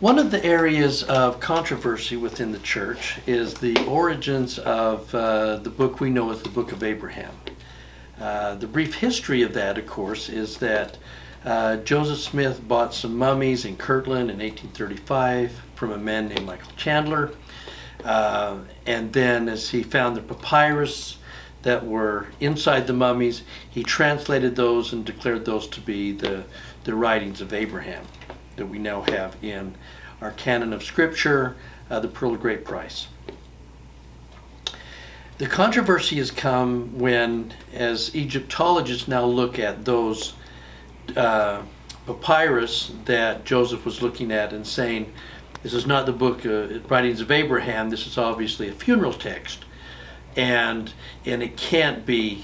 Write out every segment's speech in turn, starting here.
One of the areas of controversy within the church is the origins of the book we know as the Book of Abraham. The brief history of that, of course, is that Joseph Smith bought some mummies in Kirtland in 1835 from a man named Michael Chandler. And then as he found the papyrus that were inside the mummies, he translated those and declared those to be the writings of Abraham that we now have in our canon of Scripture, the Pearl of Great Price. The controversy has come when, as Egyptologists now look at those papyrus that Joseph was looking at and saying, this is not the book writings of Abraham, this is obviously a funeral text, and it can't be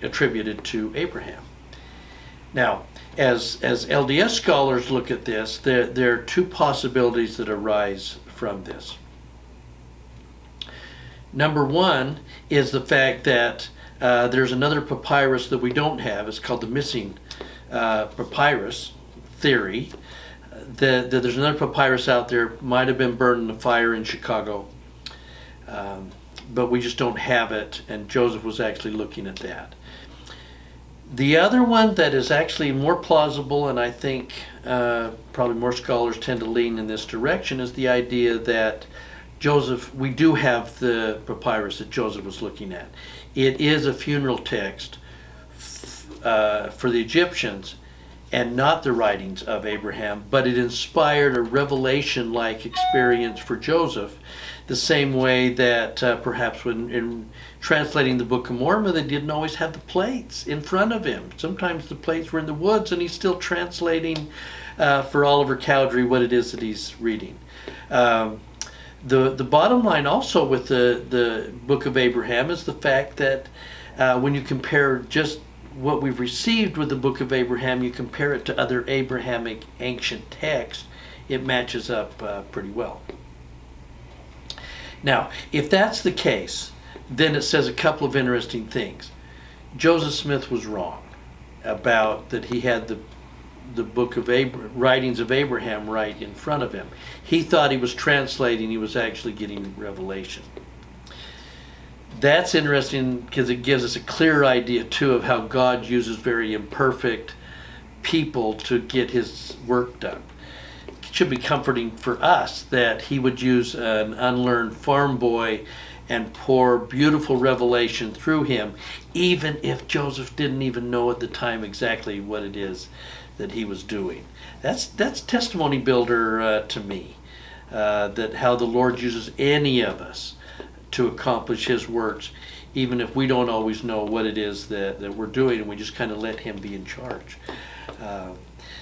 attributed to Abraham. Now, as LDS scholars look at this, there are two possibilities that arise from this. Number one is the fact that there's another papyrus that we don't have. It's called the missing papyrus theory. That there's another papyrus out there, might have been burned in a fire in Chicago, but we just don't have it, and Joseph was actually looking at that. The other one that is actually more plausible, and I think probably more scholars tend to lean in this direction, is the idea that Joseph, we do have the papyrus that Joseph was looking at. It is a funeral text for the Egyptians and not the writings of Abraham, but it inspired a revelation-like experience for Joseph, the same way that perhaps when in translating the Book of Mormon, they didn't always have the plates in front of him. Sometimes the plates were in the woods and he's still translating for Oliver Cowdery what it is that he's reading. The bottom line also with the Book of Abraham is the fact that when you compare just what we've received with the Book of Abraham, you compare it to other Abrahamic ancient texts, it matches up pretty well. Now, if that's the case, then it says a couple of interesting things. Joseph Smith was wrong about that he had the book of writings of Abraham right in front of him. He thought he was translating, he was actually getting revelation. That's interesting because it gives us a clear idea too of how God uses very imperfect people to get his work done. It should be comforting for us that he would use an unlearned farm boy and pour beautiful revelation through him, even if Joseph didn't even know at the time exactly what it is that he was doing. That's testimony builder to me, that how the Lord uses any of us to accomplish his works, even if we don't always know what it is that we're doing, and we just kind of let him be in charge.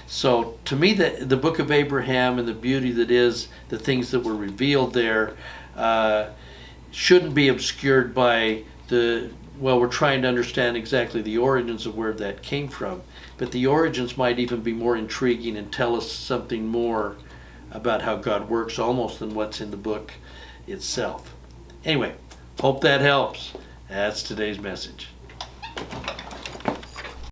So to me, the Book of Abraham and the beauty that is the things that were revealed there shouldn't be obscured by we're trying to understand exactly the origins of where that came from, but the origins might even be more intriguing and tell us something more about how God works almost than what's in the book itself. Anyway, hope that helps. That's today's message.